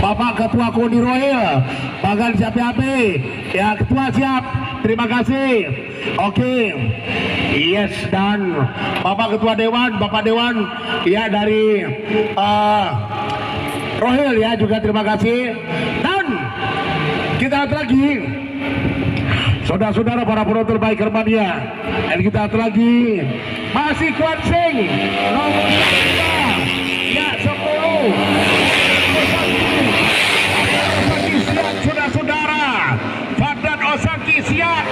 Bapak Ketua Koni Royal, Bagan siap-siap ya, Ketua siap, terima kasih. Oke, yes, dan Bapak Ketua Dewan, Bapak Dewan ya dari Royal ya juga terima kasih. Dan kita lihat lagi saudara-saudara para penonton baik Hermania, dan kita lihat lagi masih Kuan Sing nomor 3 ya 10 saudara-saudara. Fadlan Osaki siap.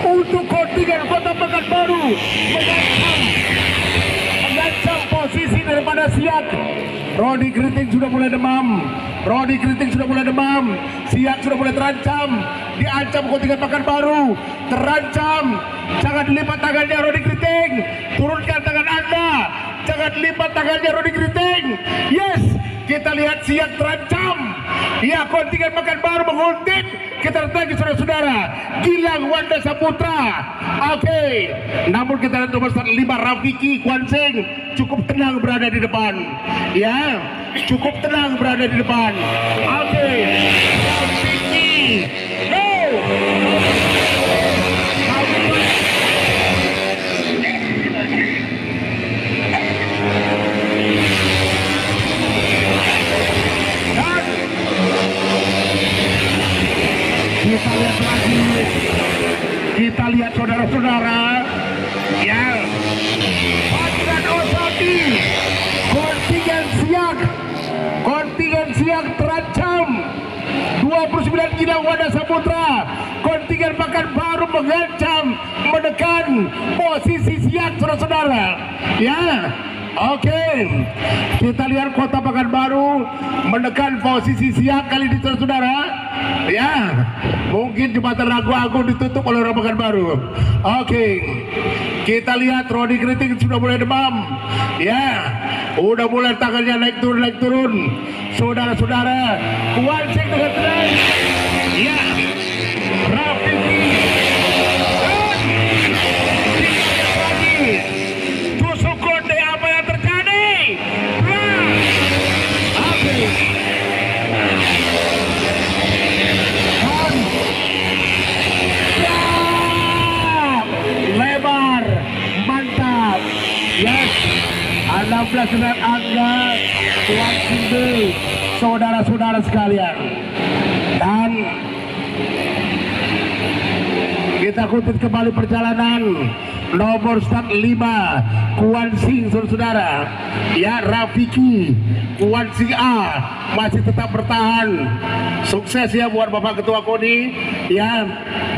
Untuk kontingen Kota Pekanbaru mengancam posisi daripada Siak. Rodi Kriting sudah mulai demam. Rodi Kriting sudah mulai demam. Siak sudah mulai terancam. Diancam kontingen Pekanbaru. Terancam. Jangan lipat tangannya Rodi Kriting. Turunkan tangan Anda. Jangan lipat tangannya Rodi Kriting. Yes, kita lihat Siak terancam. Ya, kontingen Pekanbaru menguntit. Kita lihat lagi saudara-saudara, Gilang Wanda Saputra. Oke, namun kita lihat nomor 5 Rafiki Kuan Sing cukup tenang berada di depan. Ya, cukup tenang berada di depan. Oke, Rafiki, go. Kita lihat lagi, kita lihat saudara-saudara ya, Fadlan Osaki, kontingen Siak terancam. 29 Gilang Wanda Saputra, kontingen Pekanbaru mengancam menekan posisi Siak saudara-saudara ya. Oke, kita lihat Kota Pekanbaru menekan posisi Siak kali ini saudara-saudara ya. Mungkin jembatan Ragu-Agung ditutup oleh orang Pekanbaru. Oke, kita lihat Rodi Kriting sudah mulai demam ya, udah mulai tangannya naik turun saudara-saudara. Kuan Sing dengan tenang ya, Rafiki tusuk konde. Apa yang terjadi? Oke, lebar, mantap. Yes, 16 dengan angka Kuan Sing, saudara-saudara sekalian. Dan kita kutip kembali perjalanan nomor start 5 Kuan Sing saudara ya. Rafiki Kuan Sing A masih tetap bertahan. Sukses ya buat Bapak Ketua Koni ya,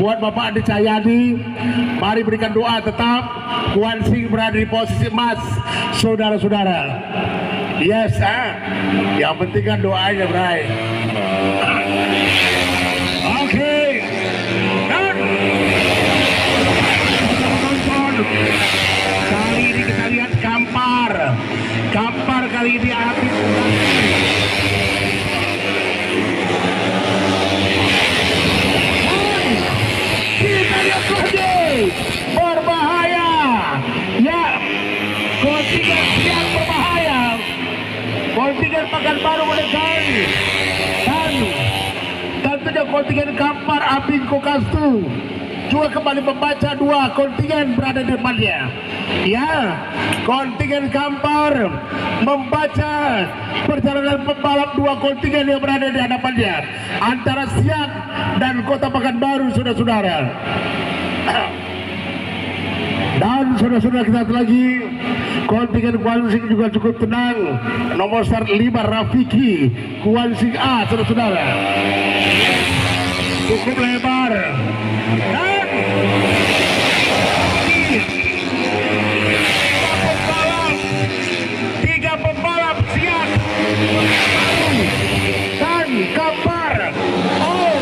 buat Bapak Adi Cahyadi. Mari berikan doa tetap Kuan Sing berada di posisi emas saudara-saudara. Yes, yang penting kan doanya, Bray. Oke, dan kali ini kita lihat Kampar kali ini habis. Kita lihat lagi berbahaya ya, kontingen yang berbahaya, kontingen Pekanbaru menekan, dan tentunya kontingen Kampar Abing Kokastu juga kembali membaca 2 kontingen berada di depannya ya. Kontingen Kampar membaca perjalanan pembalap 2 kontingen yang berada di hadapannya antara Siak dan Kota Pekanbaru saudara-saudara. Dan saudara-saudara kita lihat lagi kontingen Kuan Sing juga cukup tenang. Nomor start 5 Rafiki Kuan Sing A saudara-saudara, cukup lebar. Dan tiga pembalap Siak dan Kampar. Oh,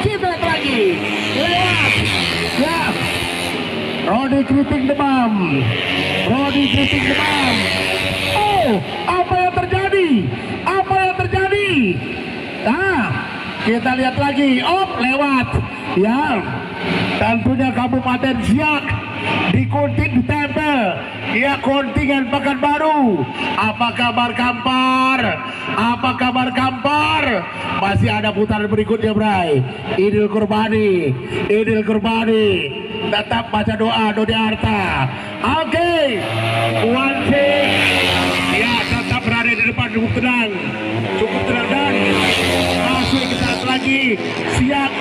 kita lihat lagi lewat ya. Rodi Kriting demam. Oh, apa yang terjadi? kita lihat lagi. Lewat. Ya, tentunya Kabupaten Siak ditempel. Ya, kontingen Pekanbaru. Apa kabar Kampar? Apa kabar Kampar? Masih ada putaran berikutnya, Bray. Idul Kurbani. Tetap baca doa Dodi Arta. Oke. Wansing. Ya, tetap berada di depan cukup tenang dan masih kita lihat lagi. Siap.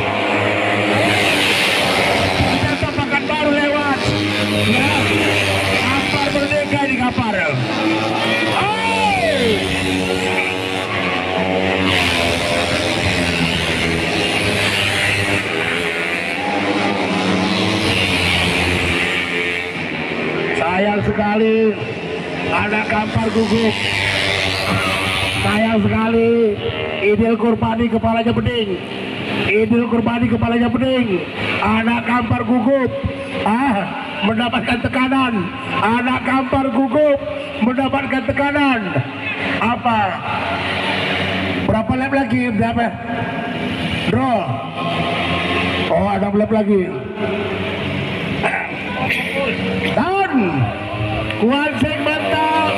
Kita Pekanbaru lewat. Ya. Kampar merdeka di Kampar. Sayang sekali ada Kampar gugup. Sayang sekali Idul Kurbani kepalanya bening. Anak Kampar gugup. Mendapatkan tekanan. Anak Kampar gugup mendapatkan tekanan. Apa? Berapa lap lagi? Berapa? Draw. Ada lap lagi. Dan Wansing mantap,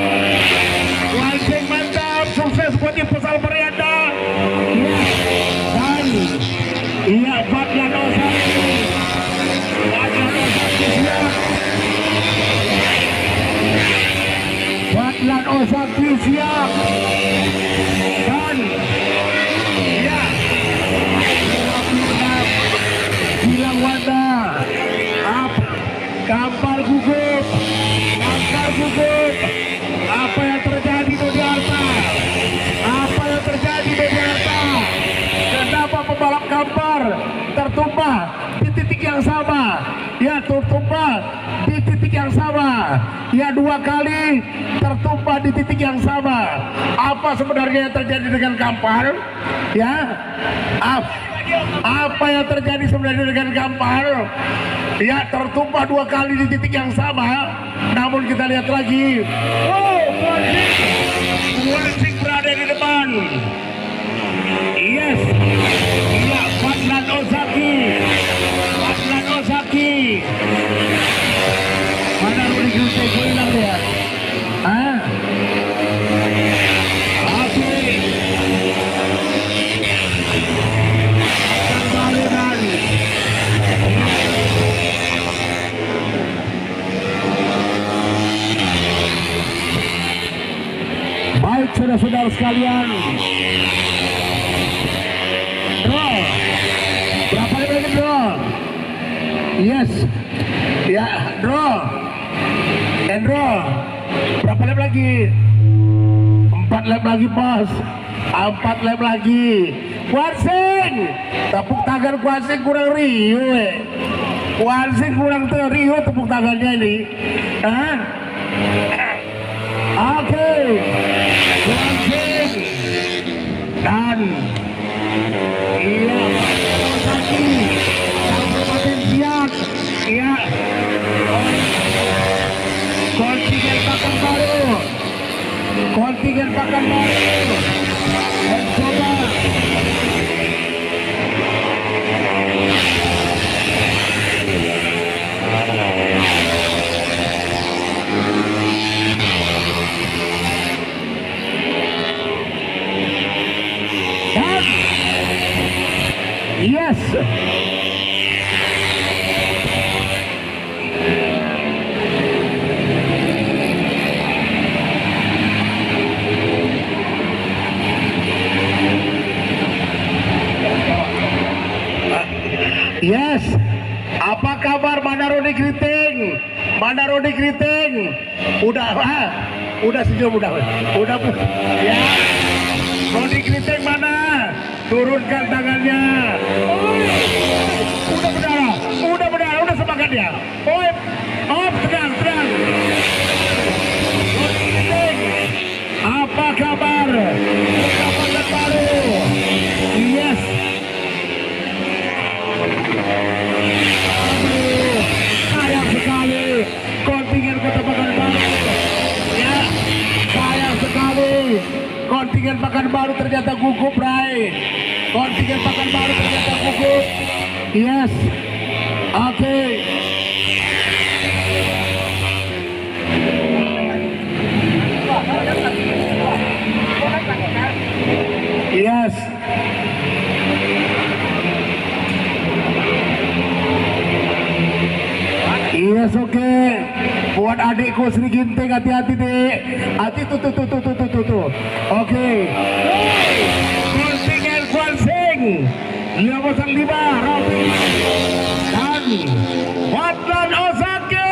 sukses buat tim Pesal Perianda. Dan Fadlan Osaki siap. Dan Gilang Wanda. Kampar gugup. Apa yang terjadi Dodi Arta? Kenapa pembalap Kampar tertumpah di titik yang sama? Ya, dua kali tertumpah di titik yang sama. Apa sebenarnya yang terjadi dengan Kampar? Ya, apa yang terjadi sebenarnya dengan Kampar? Ya, tertumpah dua kali di titik yang sama. Namun kita lihat lagi. Wansing berada di depan. Yes. Ya, Fadlan Osaki. Mana Rudi Gresik hilang dia? Oke. Baik, saudara-saudara sekalian. Draw. Berapa lap lagi draw? Yes. Ya, draw. Berapa lap lagi? 4 lap lagi, Bos. 4 lap lagi. Wansing. Tepuk tangan Wansing kurang riuh. Wansing kurang riuh tepuk tangannya ini. Oke. Wansing. Dan Kabupaten Siak. Kontingen Pekanbaru. Coba. Dan yes. Yes. Apa kabar Mana Rodi Kriting? Udah senyum udah. Ya. Rodi Kriting mana? Turunkan tangannya. Udah berdarah, udah semangat ya. Tenang. Rodi Kriting. Apa kabar? Kabar baru. Yes. Sayang sekali kontingen Kota Pekanbaru. Ya, sayang sekali kontingen Pekanbaru ternyata gugup, Rai. Kontingen Pekanbaru ternyata gugup. Yes. Oke. Yes. Yes, oke. Buat adikku Sri Ginting, hati-hati dek. Hati tuh. Oke. Kontingen Kuansing 505 Rafi dan Wadlan Osake.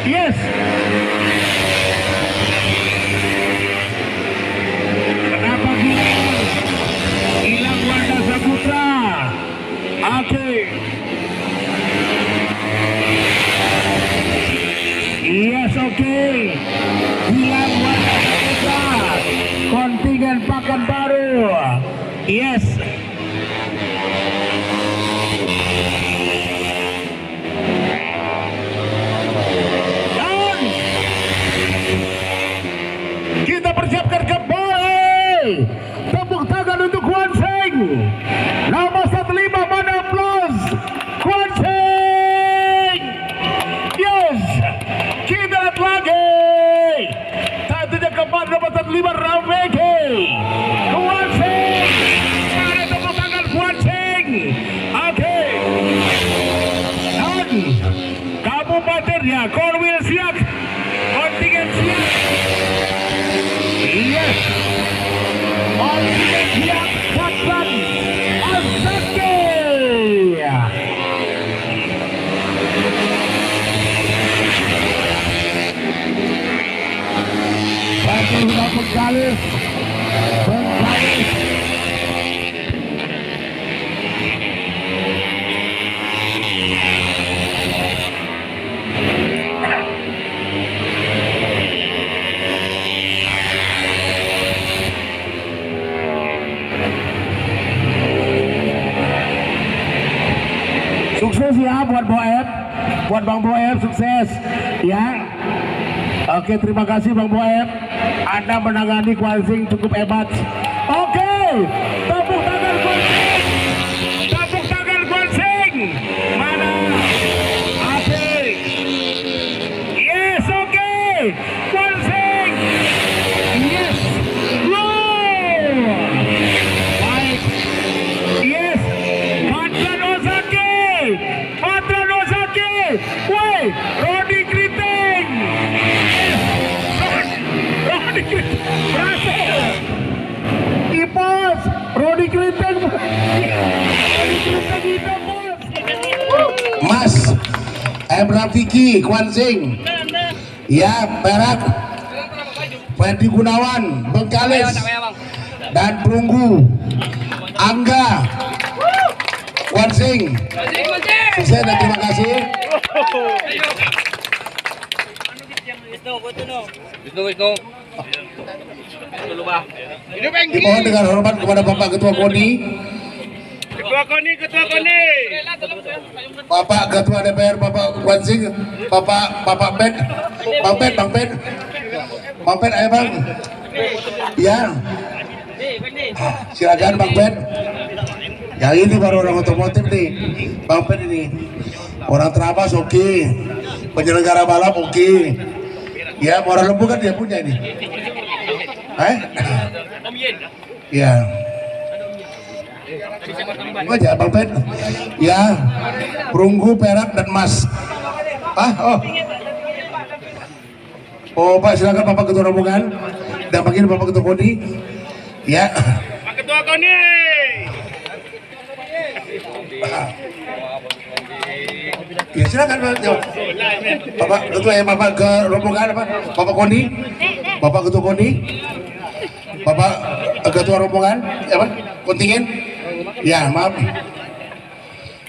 Yes. Kenapa hilang Wanda Saputra? Oke. Yes, oke. Hilang Wanda Saputra. Kontingen Pekanbaru. Yes. Dan kita persiapkan kembali. Tepuk tangan untuk Kuansing. Nomor 15 mana plus Kuansing. Yes. Kita lihat lagi. Satunya keempat nomor 15 Rameke. Kuansing. Ada tepuk tangan Kuansing. Oke. Dan kabupatennya Korwil siap. Kontingen siap. Yes. Kontingen siap. Wadlan Osake. Satu sudah Bengkalis. Sukses ya buat Boeb, buat Bang Boeb, sukses ya. Oke, terima kasih Bang Boeb, Anda menangani Kuansing cukup hebat. Oke, tepuk tangan Kuansing, tepuk tangan Kuansing. Mana? Oke, yes, oke, Kuansing, yes, go, baik, yes, Wadlan Osake, Wadlan Osake, woi, Rodi Kriting. Berhasil. Ipos Rodi Kriting. Mas M. Rafiki Kuansing. Ya, perak Ferdi Gunawan Bengkalis dan perunggu Angga Kuansing. Sukses dan terima kasih. Dimohon dengan hormat kepada Bapak Ketua KONI, Bapak Ketua DPR, Bapak Kuansing, Bapak Ben, Bang Ben, ayo Bang. Ya, silakan Bang Ben. Yang ini baru orang otomotif nih, Bang Ben ini. Orang terabas oke, penyelenggara balap oke. Ya, moral lembu kan dia punya ini. Ya. Aja Bang Ben. Ya, perunggu, perak dan emas. Oh Pak, silakan Bapak Ketua Rombongan. Dan bagian Bapak Ketua KONI. Ya. Pak Ketua KONI. Ya silakan Bapak Ketua ya, Bapak ke rombongan apa? Bapak KONI, Bapak Ketua KONI, Bapak Ketua rombongan, apa? Kontingen? Ya maaf.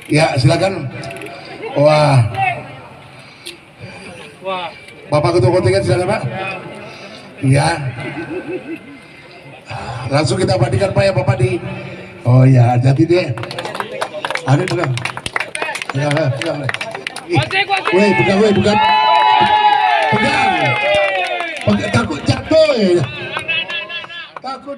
Ya silakan. Wah. Bapak Ketua kontingen silakan Pak. Ya. Langsung kita bandingkan Pak ya Bapak di. Oh ya, jadi deh. Ada juga. Ya, woi, bukan. Pegang. Takut jatuh ya. Takut.